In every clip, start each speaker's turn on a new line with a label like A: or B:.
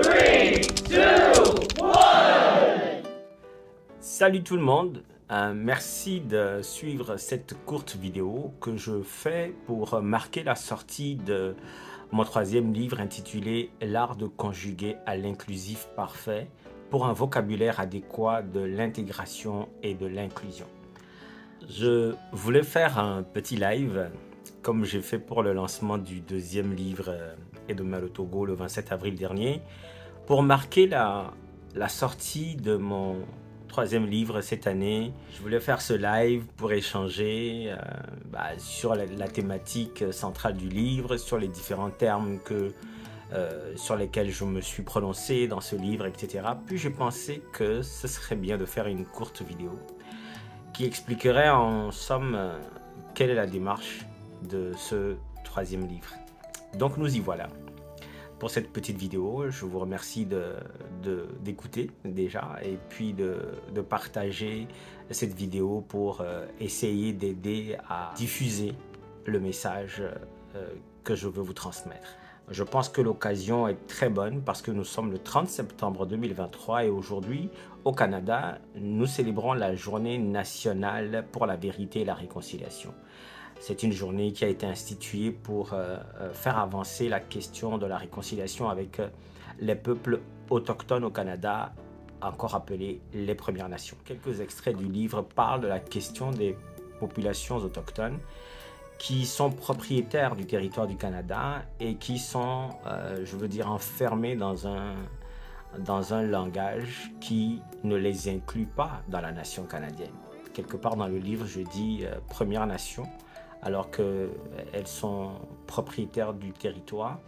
A: 3, 2, 1.
B: Salut tout le monde, merci de suivre cette courte vidéo que je fais pour marquer la sortie de mon troisième livre intitulé « L'art de conjuguer à l'inclusif parfait pour un vocabulaire adéquat de l'intégration et de l'inclusion ». Je voulais faire un petit live comme j'ai fait pour le lancement du deuxième livre et demain le Togo le 27 avril dernier pour marquer la sortie de mon troisième livre cette année. Je voulais faire ce live pour échanger sur la thématique centrale du livre, sur les différents termes sur lesquels je me suis prononcé dans ce livre, etc. Puis j'ai pensé que ce serait bien de faire une courte vidéo qui expliquerait en somme quelle est la démarche de ce troisième livre. Donc nous y voilà. Pour cette petite vidéo, je vous remercie d'écouter déjà et puis de partager cette vidéo pour essayer d'aider à diffuser le message que je veux vous transmettre. Je pense que l'occasion est très bonne parce que nous sommes le 30 septembre 2023 et aujourd'hui, au Canada, nous célébrons la Journée nationale pour la vérité et la réconciliation. C'est une journée qui a été instituée pour faire avancer la question de la réconciliation avec les peuples autochtones au Canada, encore appelés les Premières Nations. Quelques extraits du livre parlent de la question des populations autochtones qui sont propriétaires du territoire du Canada et qui sont, je veux dire, enfermés dans un langage qui ne les inclut pas dans la nation canadienne. Quelque part dans le livre, je dis Première Nation, alors qu'elles sont propriétaires du territoire.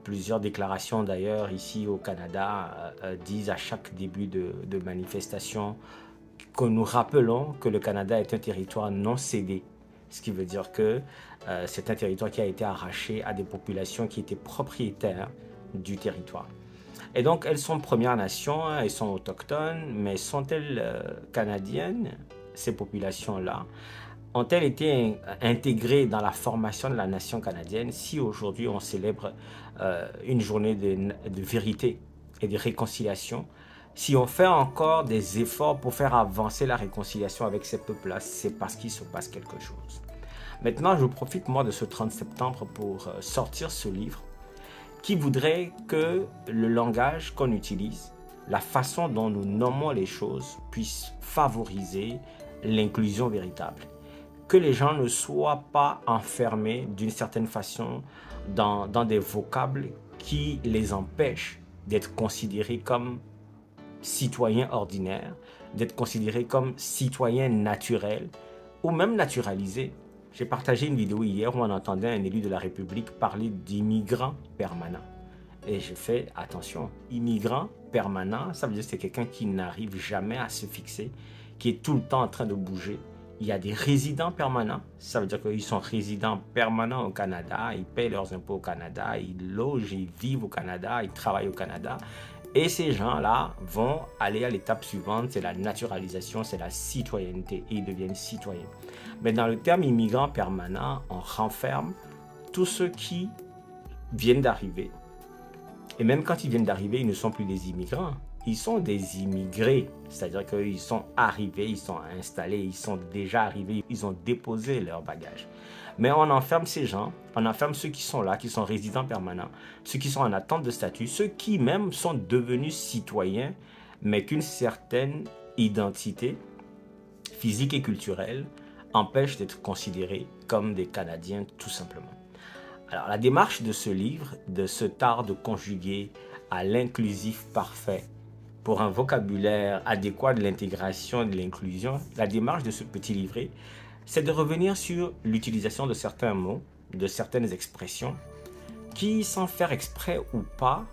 B: Plusieurs déclarations d'ailleurs ici au Canada disent à chaque début de manifestation que nous rappelons que le Canada est un territoire non cédé. Ce qui veut dire que c'est un territoire qui a été arraché à des populations qui étaient propriétaires du territoire. Et donc elles sont Premières Nations, elles sont autochtones, mais sont-elles canadiennes, ces populations-là? Ont-elles été intégrées dans la formation de la nation canadienne si aujourd'hui on célèbre une journée de vérité et de réconciliation? Si on fait encore des efforts pour faire avancer la réconciliation avec ces peuples-là, c'est parce qu'il se passe quelque chose. Maintenant, je profite moi de ce 30 septembre pour sortir ce livre qui voudrait que le langage qu'on utilise, la façon dont nous nommons les choses puisse favoriser l'inclusion véritable. Que les gens ne soient pas enfermés d'une certaine façon dans des vocables qui les empêchent d'être considérés comme citoyens ordinaires, d'être considérés comme citoyens naturels ou même naturalisés. J'ai partagé une vidéo hier où on entendait un élu de la République parler d'immigrants permanents. Et j'ai fait attention, immigrant permanent, ça veut dire que c'est quelqu'un qui n'arrive jamais à se fixer, qui est tout le temps en train de bouger. Il y a des résidents permanents, ça veut dire qu'ils sont résidents permanents au Canada, ils payent leurs impôts au Canada, ils logent, ils vivent au Canada, ils travaillent au Canada. Et ces gens-là vont aller à l'étape suivante, c'est la naturalisation, c'est la citoyenneté, et ils deviennent citoyens. Mais dans le terme immigrant permanent, on renferme tous ceux qui viennent d'arriver. Et même quand ils viennent d'arriver, ils ne sont plus des immigrants. Ils sont des immigrés, c'est-à-dire qu'ils sont arrivés, ils sont installés, ils sont déjà arrivés, ils ont déposé leur bagage. Mais on enferme ces gens, on enferme ceux qui sont là, qui sont résidents permanents, ceux qui sont en attente de statut, ceux qui même sont devenus citoyens, mais qu'une certaine identité physique et culturelle empêche d'être considérés comme des Canadiens tout simplement. Alors la démarche de ce livre, de cet art de conjuguer à l'inclusif parfait, pour un vocabulaire adéquat de l'intégration et de l'inclusion, la démarche de ce petit livret, c'est de revenir sur l'utilisation de certains mots, de certaines expressions, qui, sans faire exprès ou pas,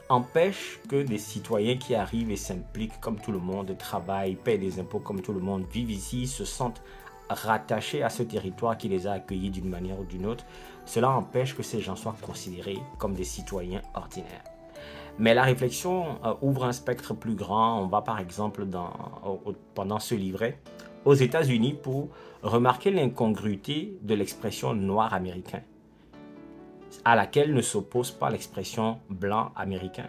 B: empêchent que des citoyens qui arrivent et s'impliquent comme tout le monde, travaillent, paient des impôts comme tout le monde, vivent ici, se sentent rattachés à ce territoire qui les a accueillis d'une manière ou d'une autre. Cela empêche que ces gens soient considérés comme des citoyens ordinaires. Mais la réflexion ouvre un spectre plus grand. On va par exemple pendant ce livret aux États-Unis pour remarquer l'incongruité de l'expression noir américain. à laquelle ne s'oppose pas l'expression blanc américain.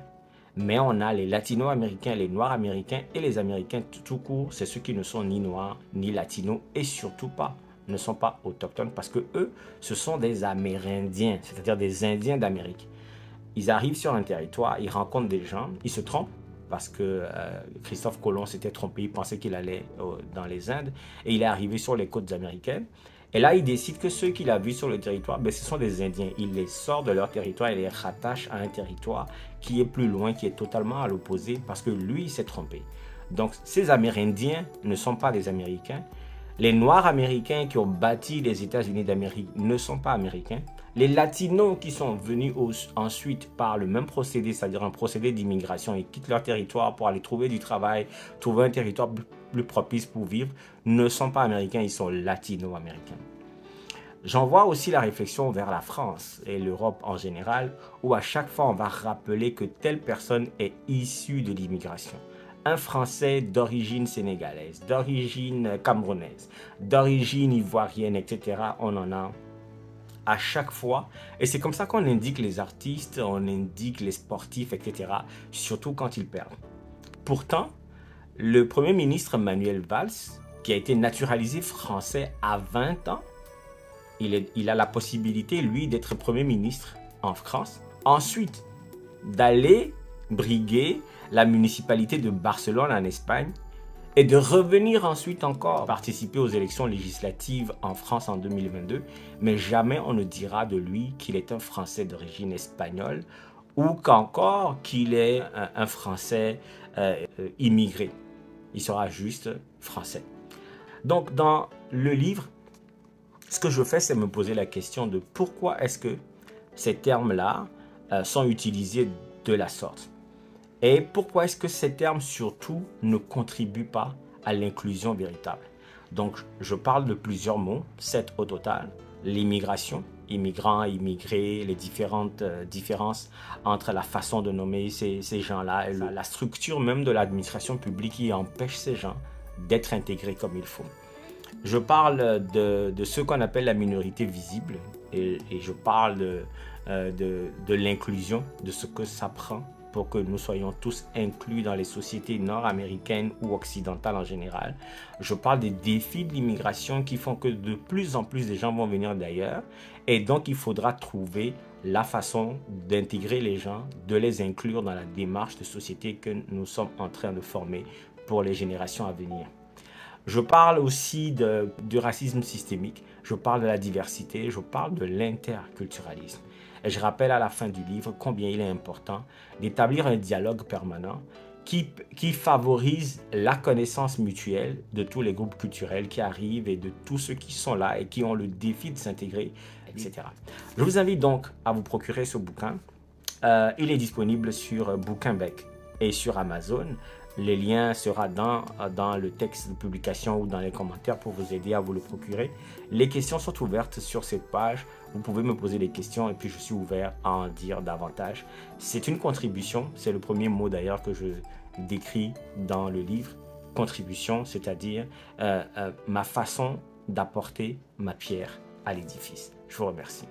B: Mais on a les latino-américains, les noirs américains et les américains tout court. C'est ceux qui ne sont ni noirs, ni latinos et surtout pas, ne sont pas autochtones parce que eux, ce sont des Amérindiens, c'est-à-dire des Indiens d'Amérique. Ils arrivent sur un territoire, ils rencontrent des gens, ils se trompent parce que Christophe Colomb s'était trompé, il pensait qu'il allait dans les Indes et il est arrivé sur les côtes américaines. Et là, il décide que ceux qu'il a vus sur le territoire, ben, ce sont des Indiens. Il les sort de leur territoire et les rattache à un territoire qui est plus loin, qui est totalement à l'opposé parce que lui, il s'est trompé. Donc, ces Amérindiens ne sont pas des Américains. Les Noirs américains qui ont bâti les États-Unis d'Amérique ne sont pas américains. Les Latinos qui sont venus ensuite par le même procédé, c'est-à-dire un procédé d'immigration, et quittent leur territoire pour aller trouver du travail, trouver un territoire plus propice pour vivre, ne sont pas américains, ils sont latino-américains. J'envoie aussi la réflexion vers la France et l'Europe en général, où à chaque fois on va rappeler que telle personne est issue de l'immigration. Un Français d'origine sénégalaise, d'origine camerounaise, d'origine ivoirienne, etc. On en a à chaque fois. Et c'est comme ça qu'on indique les artistes, on indique les sportifs, etc. Surtout quand ils perdent. Pourtant, le Premier ministre Manuel Valls, qui a été naturalisé français à 20 ans, il a la possibilité, lui, d'être Premier ministre en France. Ensuite, d'aller briguer la municipalité de Barcelone en Espagne et de revenir ensuite encore participer aux élections législatives en France en 2022. Mais jamais on ne dira de lui qu'il est un Français d'origine espagnole ou qu'encore qu'il est un Français immigré. Il sera juste français. Donc, dans le livre, ce que je fais, c'est me poser la question de pourquoi est-ce que ces termes-là sont utilisés de la sorte. Et pourquoi est-ce que ces termes, surtout, ne contribuent pas à l'inclusion véritable? Donc, je parle de plusieurs mots, 7 au total. L'immigration, immigrants, immigrés, les différentes différences entre la façon de nommer ces gens-là, et la structure même de l'administration publique qui empêche ces gens d'être intégrés comme il faut. Je parle de ce qu'on appelle la minorité visible et je parle de l'inclusion, de ce que ça prend pour que nous soyons tous inclus dans les sociétés nord-américaines ou occidentales en général. Je parle des défis de l'immigration qui font que de plus en plus de gens vont venir d'ailleurs et donc il faudra trouver la façon d'intégrer les gens, de les inclure dans la démarche de société que nous sommes en train de former pour les générations à venir. Je parle aussi du racisme systémique, je parle de la diversité, je parle de l'interculturalisme. Et je rappelle à la fin du livre combien il est important d'établir un dialogue permanent qui favorise la connaissance mutuelle de tous les groupes culturels qui arrivent et de tous ceux qui sont là et qui ont le défi de s'intégrer, etc. Je vous invite donc à vous procurer ce bouquin. Il est disponible sur Bouquinbec et sur Amazon. Les liens seront dans le texte de publication ou dans les commentaires pour vous aider à vous le procurer. Les questions sont ouvertes sur cette page. Vous pouvez me poser des questions et puis je suis ouvert à en dire davantage. C'est une contribution, c'est le premier mot d'ailleurs que je décris dans le livre. Contribution, c'est-à-dire ma façon d'apporter ma pierre à l'édifice. Je vous remercie.